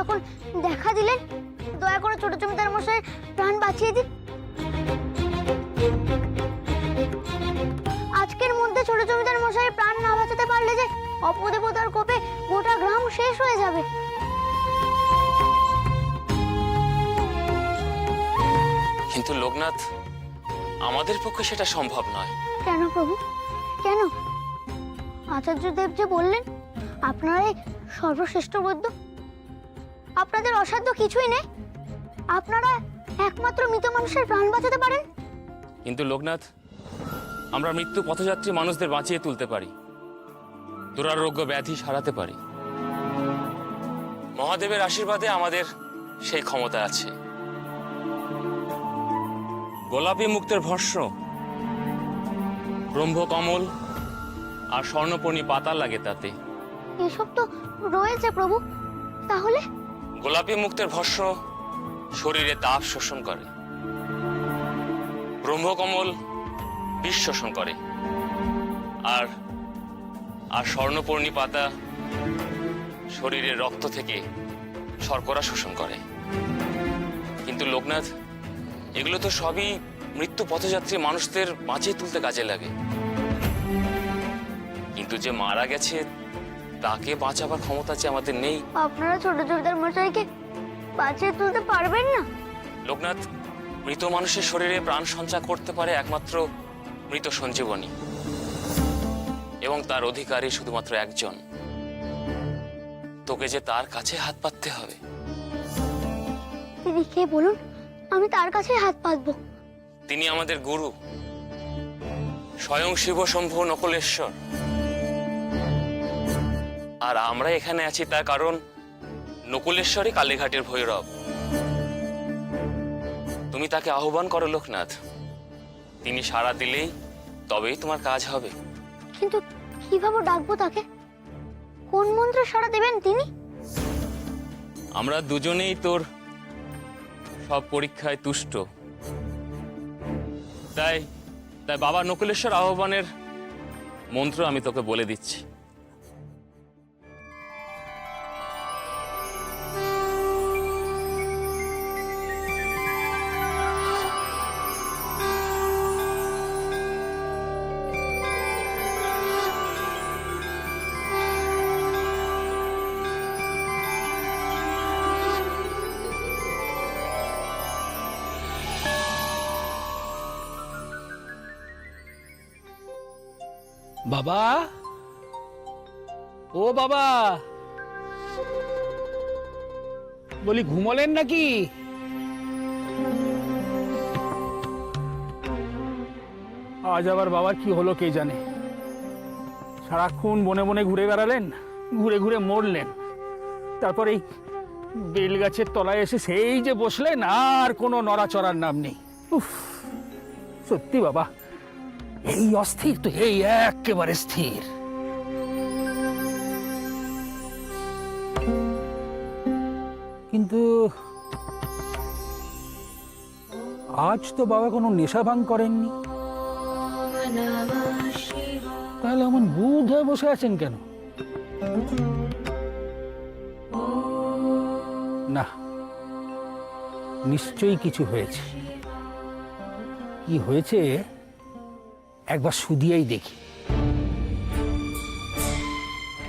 যখন দেখা দিলেন, দয়া করে ছোট জমিদার মশাই প্রাণ বাঁচিয়ে দিন। আজকের মধ্যে ছোট জমিদার মশাই প্রাণ না বাঁচাতে পারলে যে অপদেবতার কোপে গোটা গ্রাম শেষ হয়ে যাবে। কিন্তু লোকনাথ, আমাদের পক্ষে সেটা সম্ভব নয়। কেন প্রভু, কেন? আচার্যদেব যে বললেন আপনারাই সর্বশ্রেষ্ঠ বৈদ্য, আপনাদের অসাধ্য কিছুই নেই, আপনারা একমাত্র মৃত মানুষের প্রাণ বাঁচাতে পারেন। কিন্তু লোকনাথ, আমরা মৃত্যু পথযাত্রী মানুষদের বাঁচিয়ে তুলতে পারি, দুরারোগ্য ব্যাধি সারাতে পারি। মহাদেবের আশীর্বাদে আমাদের সেই ক্ষমতা আছে। গোলাপী মুক্তের ভস্য, ব্রহ্মকমল আর স্বর্ণপর্ণী পাতা লাগে তাতে। এসব তো রয়েছে প্রভু, তাহলে? গোলাপী মুক্তের ভস্য শরীরে তাপ শোষণ করে, ব্রহ্মকমল বিষ শোষণ করে, আর আর স্বর্ণপর্ণী পাতা শরীরের রক্ত থেকে শর্করা শোষণ করে। কিন্তু লোকনাথ, এগুলো তো সবই মৃত্যু পথযাত্রী মানুষদের বাঁচিয়ে তুলতে কাজে লাগে। কিন্তু যে মারা গেছে তাকে বাঁচাবার ক্ষমতা যে আমাদের নেই। আপনারা ছোট জমিদার মশাইকে বাঁচিয়ে তুলতে পারবেন না? লোকনাথ, মৃত মানুষের শরীরে প্রাণ সঞ্চার করতে পারে একমাত্র মৃত সঞ্জীবনী, এবং তার অধিকারী শুধুমাত্র একজন। তোকে যে তার কাছে হাত পাততে হবে। তিনি কে বলুন, আমি তার কাছে হাত পাতবো। তিনি আমাদের গুরু, স্বয়ং শিব শম্ভু নকুলেশ্বর। আর আমরা এখানে আছি তার কারণ নকুলেশ্বরই কালীঘাটের ভৈরব। তুমি তাকে আহ্বান করো লোকনাথ, তিনি সাড়া দিলেই তবেই তোমার কাজ হবে। কিন্তু কিভাবে ডাকবো তাকে? কোন মন্ত্রে সাড়া দেবেন তিনি? আমরা দুজনেই তোর সব পরীক্ষায় তুষ্ট, তাই তাই বাবা নকুলেশ্বর আহ্বানের মন্ত্র আমি তোকে বলে দিচ্ছি। বাবা, ও বাবা, বলি ঘুমোলেন নাকি? আজ আবার বাবার কি হলো কে জানে। সারাক্ষণ বনে বনে ঘুরে বেড়ালেন, ঘুরে ঘুরে মরলেন, তারপর এই বেল গাছের তলায় এসে সেই যে বসলেন, আর কোনো নড়াচড়ার নাম নেই। উফ, সত্যি বাবা, এই অস্থির তো, এই একেবারে স্থির। কিন্তু আজ তো বাবা কোনো নেশা ভাঙ করেননি, তাহলে এমন বুধ হয়ে বসে আছেন কেন? না, নিশ্চয়ই কিছু হয়েছে। কি হয়েছে একবার শুধিয়েই দেখি।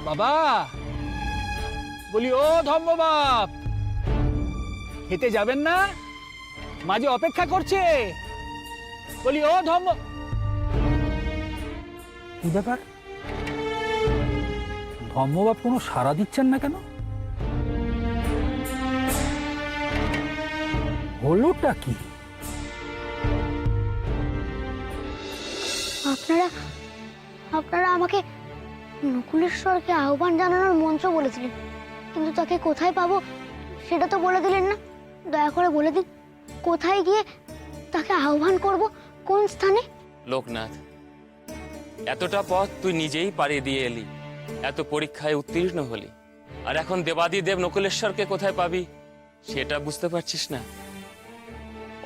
বাবা, বলি ও ধম্মবাপ, খেতে যাবেন না? মাঝে অপেক্ষা করছে। বলি ও ধম্ম। কি ব্যাপার, ধম্মবাপ কোনো সাড়া দিচ্ছেন না কেন? হলোটা কি? আপনারা আমাকে নকুলেশ্বরকে আহ্বান জানানোর মন্ত্র বলেছিলেন, কিন্তু তাকে কোথায় পাবো সেটা তো বলে দিলেন না। দয়া করে বলে দিন, কোথায় গিয়ে তাকে আহ্বান করব, কোন স্থানে? লোকনাথ, এতটা পথ তুই নিজেই পাড়ি দিয়ে এলি, এত পরীক্ষায় উত্তীর্ণ হলি, আর এখন দেবাদিদেব নকুলেশ্বরকে কোথায় পাবি সেটা বুঝতে পারছিস না।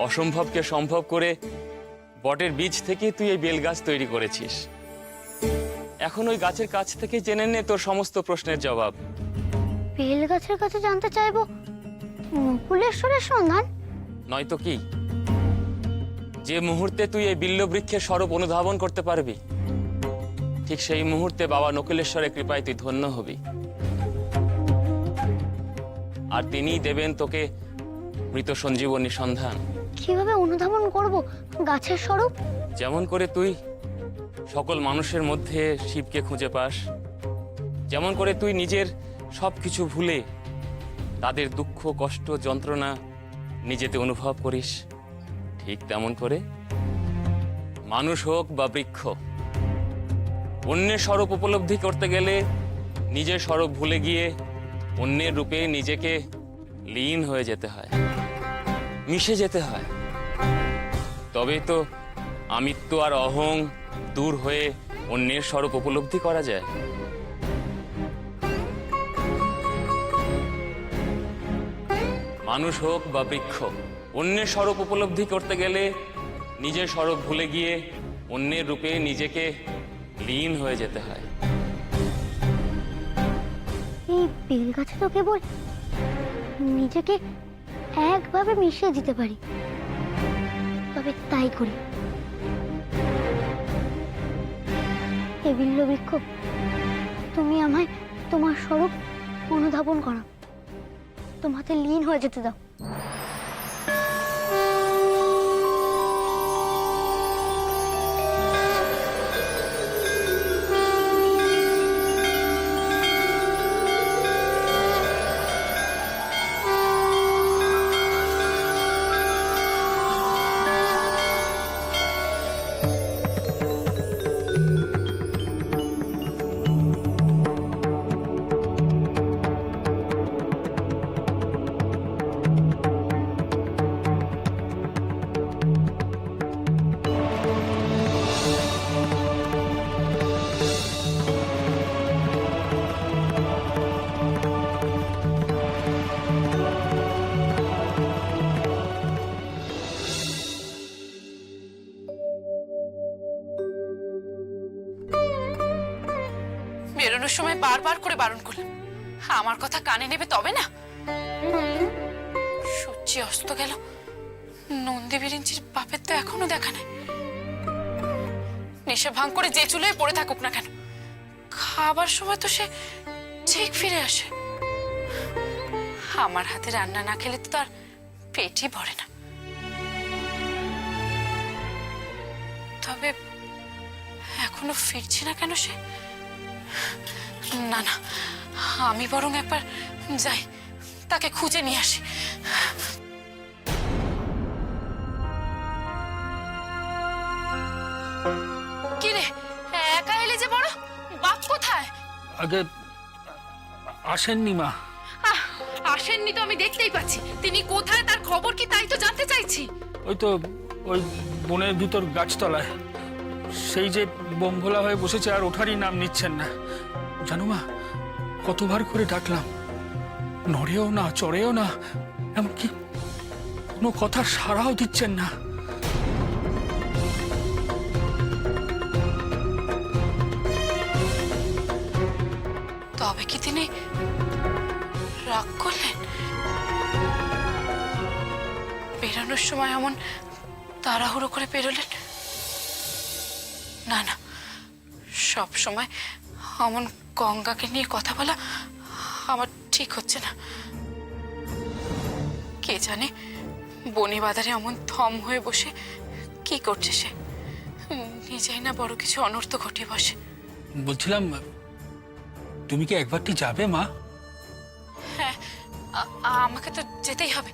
অসম্ভবকে সম্ভব করে বটের বীজ থেকে তুই এই বেলগাছ তৈরি করেছিস। এখন ওই গাছের কাছ থেকে জেনে নে তোর সমস্ত প্রশ্নের জবাব। বেল গাছের কাছে জানতে চাইবো নকুলেশ্বরের সন্ধান? নয়তো কি, যে মুহূর্তে তুই এই বিল্ল বৃক্ষের স্বরূপ অনুধাবন করতে পারবি, ঠিক সেই মুহূর্তে বাবা নকুলেশ্বরের কৃপায় তুই ধন্য হবি। আর তিনিই দেবেন তোকে মৃত সঞ্জীবনী সন্ধান। কিভাবে অনুধাবন করব গাছের স্বরূপ? যেমন করে তুই সকল মানুষের মধ্যে শিবকে খুঁজে পাস, যেমন করে তুই নিজের সবকিছু ভুলে তাদের দুঃখ কষ্ট যন্ত্রণা নিজেতে অনুভব করিস, ঠিক তেমন করে মানুষ হোক বা বৃক্ষ, অন্যের স্বরূপ উপলব্ধি করতে গেলে নিজের স্বরূপ ভুলে গিয়ে অন্যের রূপে নিজেকে লীন হয়ে যেতে হয়, মিশে যেতে হয়। তবেই তো আমিত্ব আর অহং দূর হয়ে অন্যের স্বরূপ উপলব্ধি করা যায়। মানুষ হোক বা বৃক্ষ, অন্যের স্বরূপ উপলব্ধি করতে গেলে নিজের স্বরূপ ভুলে গিয়ে অন্যের রূপে নিজেকে লীন হয়ে যেতে হয়। এই বেল গাছে তো কেবল নিজেকে একভাবে মিশিয়ে দিতে পারি, তবে তাই করি। হে বিল্ল বৃক্ষ, তুমি আমায় তোমার স্বরূপ অনুধাবন করো, তোমাতে লীন হয়ে যেতে দাও। বেরোনোর সময় বারবার করে বারণ করলাম, আমার কথা কানে নেবে তবে না। সূর্য অস্ত গেল, নন্দী বিরিঞ্চির বাপের তো এখনো দেখা নেই। নেশা ভাঙ করে যে চুলোয় পড়ে থাকুক না কেন, খাবার সময় তো সে ঠিক ফিরে আসে। আমার হাতে রান্না না খেলে তো তার পেটই ভরে না। তবে এখনো ফিরছে না কেন সে? না না, আমি বরং একবার যাই, তাকে খুঁজে নিয়ে আসি। কি রে, একা এলি যে? বড় বাপ কোথায়? আগে আসেননি মা। আসেননি তো আমি দেখতেই পাচ্ছি, তিনি কোথায় তার খবর কি তাই তো জানতে চাইছি। ওই তো ওই বনের ভিতর গাছতলায় সেই যে বোমভোলা হয়ে বসেছে, আর ওঠারই নাম নিচ্ছেন না। জানো মা, কতবার করে ডাকলাম, নড়েও না চড়েও না, এমনকি কোনো কথা সাড়াও দিচ্ছেন না। তবে কি তিনি রাগ করলেন? বেরোনোর সময় এমন তাড়াহুড়ো করে বেরোলেন? না না, সব সময় অমন গঙ্গাকে নিয়ে কথা বলা আমার ঠিক হচ্ছে না। কে জানে বনি বাজারে অমন থম হয়ে বসে কি করছে সে, নিজেই না বড় কিছু অনর্থ ঘটিয়ে বসে। বলছিলাম, তুমি কি একবারটি যাবে মা? হ্যাঁ, আমাকে তো যেতেই হবে।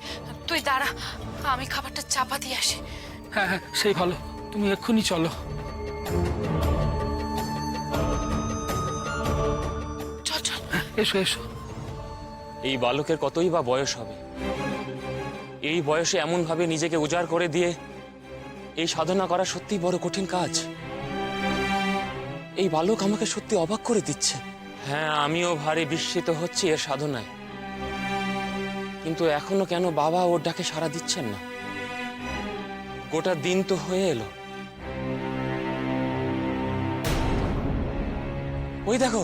তুই দাঁড়া, আমি খাবারটা চাপা দিয়ে আসি। হ্যাঁ হ্যাঁ, সেই ভালো, তুমি এক্ষুনি চলো। চল চল। এসো এসো। এই বালকের কতই বা বয়স হবে, এই বয়সে এমন ভাবে নিজেকে উজাড় করে দিয়ে এই সাধনা করা সত্যি বড় কঠিন কাজ। এই বালক আমাকে সত্যি অবাক করে দিচ্ছে। হ্যাঁ, আমিও ভারী বিস্মিত হচ্ছি এর সাধনায়, কিন্তু এখনো কেন বাবা ওর ডাকে সাড়া দিচ্ছেন না? গোটা দিন তো হয়ে এলো। ওই দেখো,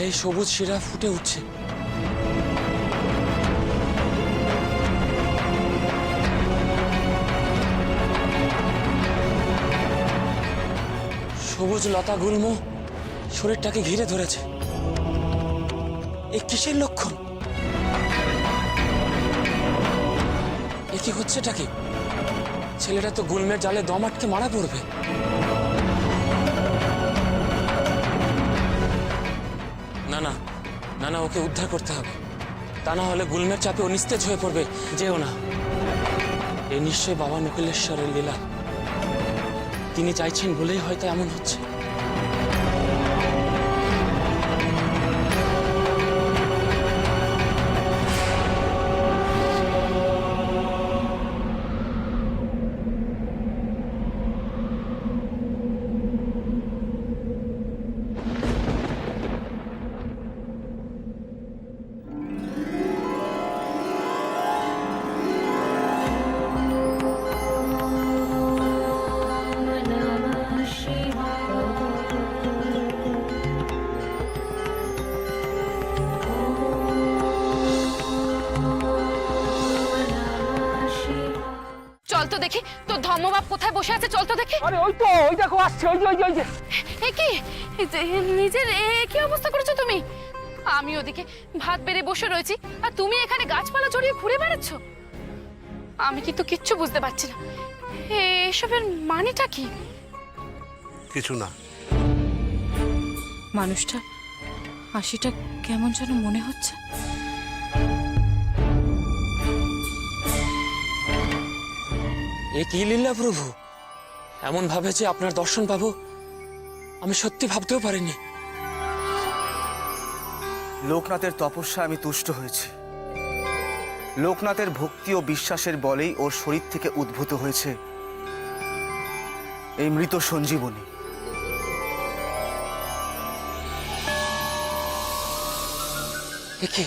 গায়ে সবুজ শিরা ফুটে উঠছে। সবুজ লতা গুল্ম শরীরটাকে ঘিরে ধরেছে। এ কিসের লক্ষণ? এ কি হচ্ছেটা কি? ছেলেটা তো গুল্মের জালে দম আটকে মারা পড়বে। না না না না, ওকে উদ্ধার করতে হবে, তা না হলে গুল্মের চাপে ও নিস্তেজ হয়ে পড়বে। যেও না, এ নিশ্চয় বাবা নকুলেশ্বরের লীলা। তিনি চাইছেন বলেই হয়তো এমন হচ্ছে। চল তো দেখি তোর ধর্মবাপ কোথায় বসে আছে, চল তো দেখি। আরে ওই তো, ওই দেখো আসছে, ওই যে ওই যে ওই যে। এ কি নিজের কি অবস্থা করেছো তুমি? আমি ওদিকে ভাত বেড়ে বসে রয়েছি আর তুমি এখানে গাছপালা জড়িয়ে ঘুরে বেড়াচ্ছ। আমি কিন্তু কিচ্ছু বুঝতে পারছি না, এসবের মানেটা কি? কিছু না। মানুষটা হাসিটা কেমন যেন মনে হচ্ছে। এ কি লীলা প্রভু? এমন ভাবে যে আপনার দর্শন পাবো আমি সত্যি ভাবতেও পারিনি। লোকনাথের তপস্যা আমি তুষ্ট হয়েছি। লোকনাথের ভক্তি ও বিশ্বাসের বলেই ওর শরীর থেকে উদ্ভূত হয়েছে এই মৃত সঞ্জীবনী। এ কি?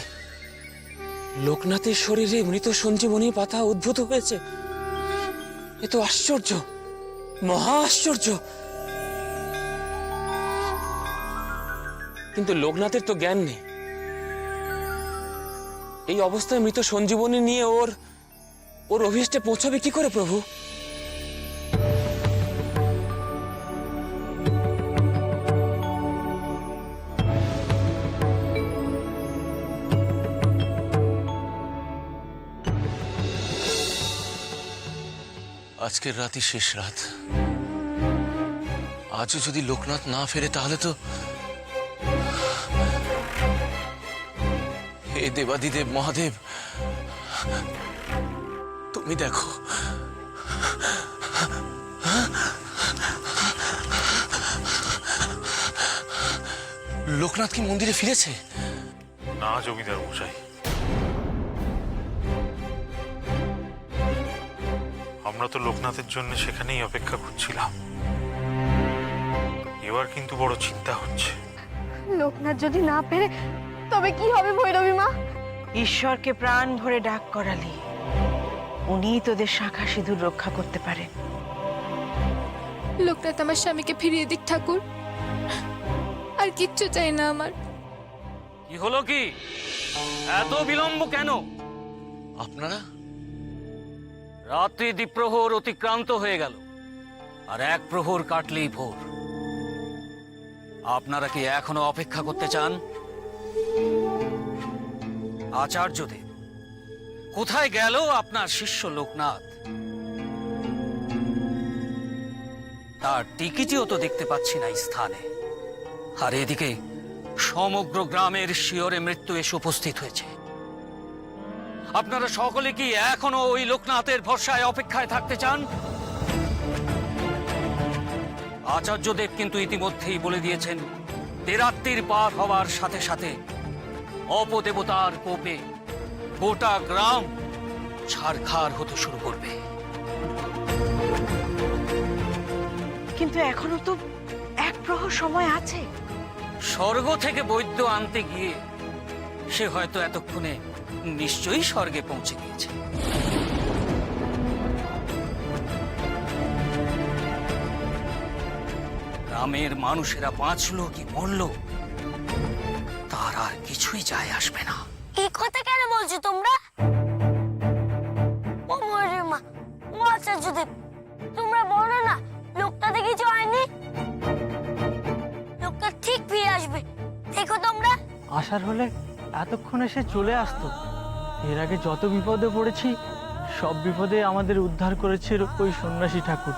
লোকনাথের শরীরে মৃত সঞ্জীবনী পাতা উদ্ভূত হয়েছে? এ তো আশ্চর্য, মহা আশ্চর্য। কিন্তু লোকনাথের তো জ্ঞান নেই। এই অবস্থায় মৃত সঞ্জীবনী নিয়ে ওর অভীষ্টে পৌঁছাবে কি করে প্রভু? আজকের রাতই শেষ রাত। আজও যদি লোকনাথ না ফেরে তাহলে তো হে দেবাদিদেব মহাদেব, তুমি দেখো লোকনাথ কি মন্দিরে ফিরেছে? না জমিদার মশাই, আমরা তো লোকনাথের জন্য সেখানেই অপেক্ষা করছিলাম। এবার কিন্তু বড় চিন্তা হচ্ছে। লোকনাথ যদি না ফেরে তবে কি হবে ভৈরবী মা? ঈশ্বরকে প্রাণ ভরে ডাক করালি, উনিই তোদের শাঁখা সিঁদুর রক্ষা করতে পারেন। লোকনাথ আমার স্বামীকে ফিরিয়ে দিক ঠাকুর, আর কিচ্ছু চাই না আমার। কি হলো কি? এত বিলম্ব কেন? আপনারা রাত্রি দ্বিপ্রহর অতিক্রান্ত হয়ে গেল, আর এক প্রহর কাটলেই ভোর। আপনারা কি এখনো অপেক্ষা করতে চান? আচার্যদেব, কোথায় গেল আপনার শিষ্য লোকনাথ? তার টিকিটিও তো দেখতে পাচ্ছি না স্থানে। আর এদিকে সমগ্র গ্রামের শিয়রে মৃত্যু এসে উপস্থিত হয়েছে। আপনারা সকলে কি এখনো ওই লোকনাথের ভরসায় অপেক্ষায় থাকতে চান? আচার্যদেব কিন্তু ইতিমধ্যেই বলে দিয়েছেন, রাত্রির পার হওয়ার সাথে সাথে অপদেবতার কোপে গোটা গ্রাম ছারখার হতে শুরু করবে। কিন্তু এখনো তো এক প্রহর সময় আছে। স্বর্গ থেকে বৈদ্য আনতে গিয়ে সে হয়তো এতক্ষণে নিশ্চয়ই স্বর্গে পৌঁছে গিয়েছে। গ্রামের মানুষেরা বাঁচলো কি মরলো তার আর কিছুই যায় আসবে না। এই কথা কেন বলছো তোমরা? ও মরের মা, ও আচার্যদেব, তোমরা বলো না লোকটাতে কিছু হয়নি। লোকটা ঠিক ফিরে আসবে, দেখো তোমরা। আসার হলে এতক্ষণে সে চলে আসতো। এর আগে যত বিপদে পড়েছি সব বিপদে আমাদের উদ্ধার করেছে ওই সন্ন্যাসী ঠাকুর।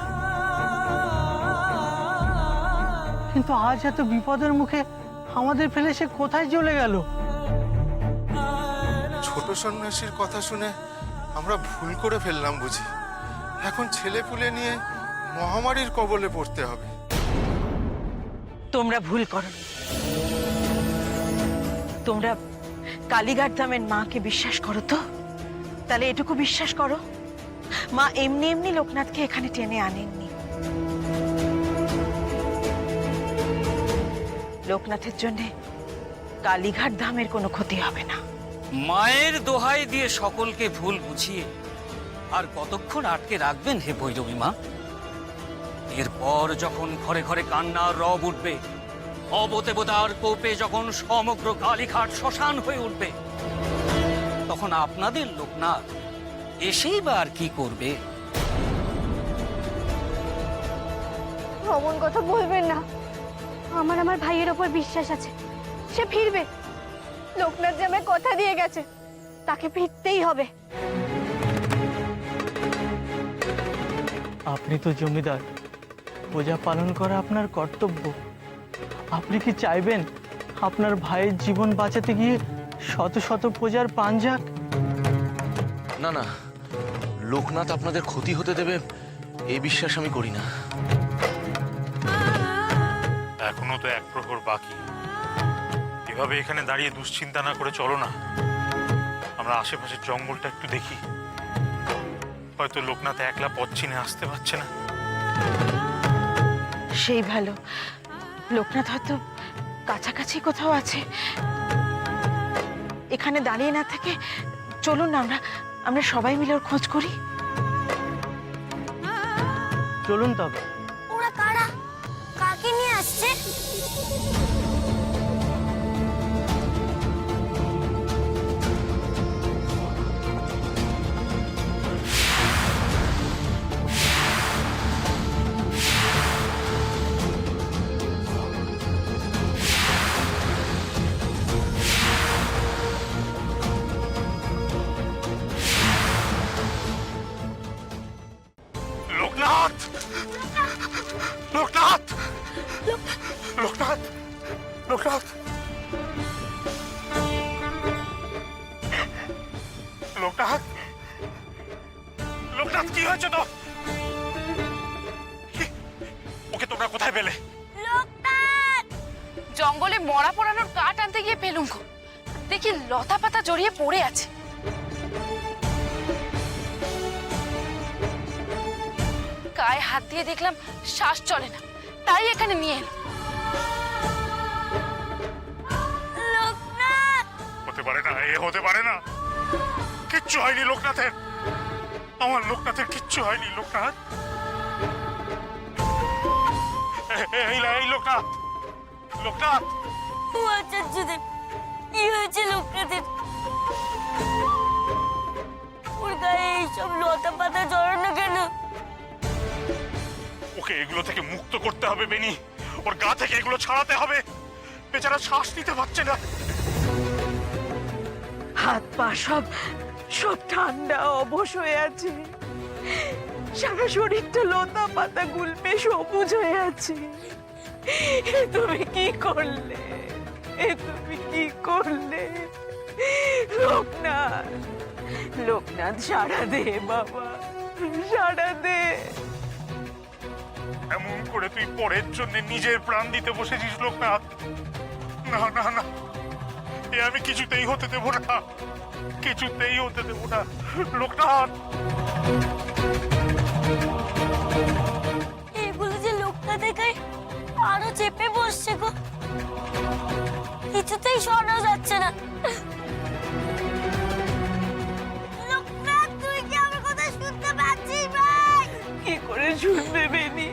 কিন্তু আজ এত বিপদের মুখে আমাদের ফেলে সে কোথায় চলে গেল? ছোট সন্ন্যাসীর কথা শুনে আমরা ভুল করে ফেললাম বুঝি। এখন ছেলে পুলে নিয়ে মহামারীর কবলে পড়তে হবে। তোমরা ভুল করো। তোমরা কালীঘাট ধামের মাকে বিশ্বাস করো তো? তাহলে এটুকু বিশ্বাস করো, মা এমনি এমনি লোকনাথকে এখানে টেনে আনেননি। লোকনাথের জন্য কালীঘাট ধামের কোনো ক্ষতি হবে না। মায়ের দোহাই দিয়ে সকলকে ভুল বুঝিয়ে আর কতক্ষণ আটকে রাখবেন হে ভৈরবী মা? এরপর যখন ঘরে ঘরে কান্নার রব উঠবে, অবদেবতার কোপে যখন সমগ্র কালীঘাট শ্মশান হয়ে উঠবে, তখন আপনাদের লোকনাথ এসেই বা আর কি করবে? অমন কথা বলবেন না। আমার ভাইয়ের ওপর বিশ্বাস আছে, সে ফিরবে। লোকনাথ যে আমায় কথা দিয়ে গেছে, তাকে ফিরতেই হবে। আপনি তো জমিদার, প্রজা পালন করা আপনার কর্তব্য। আপনি কি চাইবেন আপনার ভাইয়ের জীবন বাঁচাতে গিয়ে শত শত প্রজার প্রাণ যাক? না না, লোকনাথ আপনাদের ক্ষতি হতে দেবে এই বিশ্বাস আমি করি না। এখনো তো এক প্রহর বাকি। এভাবে এখানে দাঁড়িয়ে দুশ্চিন্তা না করে চলো না, আমরা আশেপাশের জঙ্গলটা একটু দেখি। হয়তো লোকনাথ একলা পথ চিনে আসতে পারছে না। সেই ভালো, লোকনাথ হয়তো কাছাকাছি কোথাও আছে। এখানে দাঁড়িয়ে না থেকে চলুন না, আমরা সবাই মিলে ওর খোঁজ করি। চলুন তবে। ওরা কারা? কাকে নিয়ে আসছে? লোকনাথ! লোকনাথ! লোকনাথ! লোকনাথ! লোকনাথ! লোকনাথ, কি হয়েছে তো? ওকে তোমরা কোথায় পেলে? জঙ্গলে মরা পোড়ানোর কাঠ আনতে গিয়ে পেলুম গো। দেখি লতা পাতা জড়িয়ে পড়ে আছে। গায়ে হাত দিয়ে দেখলাম শ্বাস চলে না, তাই এখানে নিয়ে এলাম। হতে পারে না, এ হতে পারে না। কিচ্ছু হয়নি লোকনাথের। আমার লোকনাথের কিচ্ছু হয়নি। লোকনাথ, এই লোকনাথ! লোকনাথ! ও আচার্যদেব, কি হয়েছে লোকনাথের? ওর গায়ে এইসব লতা পাতা জড়ানো কেন? ওকে এগুলো থেকে মুক্ত করতে হবে বেনি। ওর গা থেকে এগুলো ছাড়াতে হবে। বেচারা শ্বাস নিতে পারছে না। হাত পা সব ঠান্ডা অবশ হয়ে আছে। সারা শরীরটা লতা পাতা গুলপে সবুজ হয়ে আছে। তুমি কি করলে? তুমি কি করলে? লোকনাথ, লোকনাথ, সাড়া দে বাবা, সাড়া দে। এমন করে তুই পরের জন্য নিজের প্রাণ দিতে বসেছিস লোকনাথ। না না না, এ আমি কিছুতেই হতে দেব না, কিছুতেই হতে দেব না লোকনাথ। এগুলো যে লোকনাথের গায়ে আরো চেপে বসছে গো, কিছুতেই সরানো যাচ্ছে না। লোকনাথ, তুই কি আমার কথা শুনতে পাচ্ছিস ভাই? কি করে শুনবে বেনি?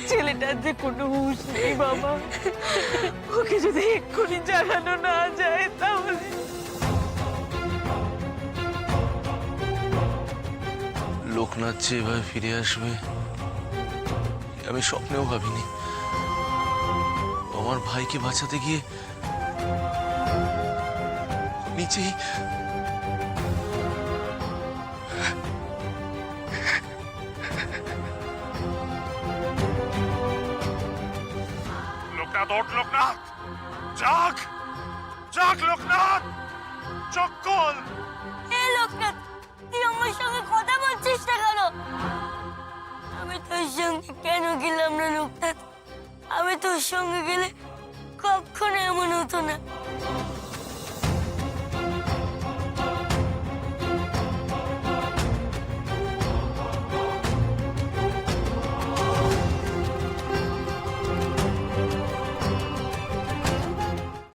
ছেলেটার যে কোনো হুঁশ নেই বাবা। ওকে যদি এক্ষুনি জানানো না যায় তাহলে। লোকনাথ যে এভাবে ফিরে আসবে আমি স্বপ্নেও ভাবিনি। আমার ভাইকে বাঁচাতে গিয়ে নিচেই লোকনাথ, ওঠ লোকনাথ, জাগ জাগ লোকনাথ, চোখ খোল। লোকনাথ, তুই আমার সঙ্গে কথা বলছিস না কেন? আমি তোর সঙ্গে কেন গেলাম না লোকনাথ? আমি তোর সঙ্গে গেলে কখনো এমন হতো না।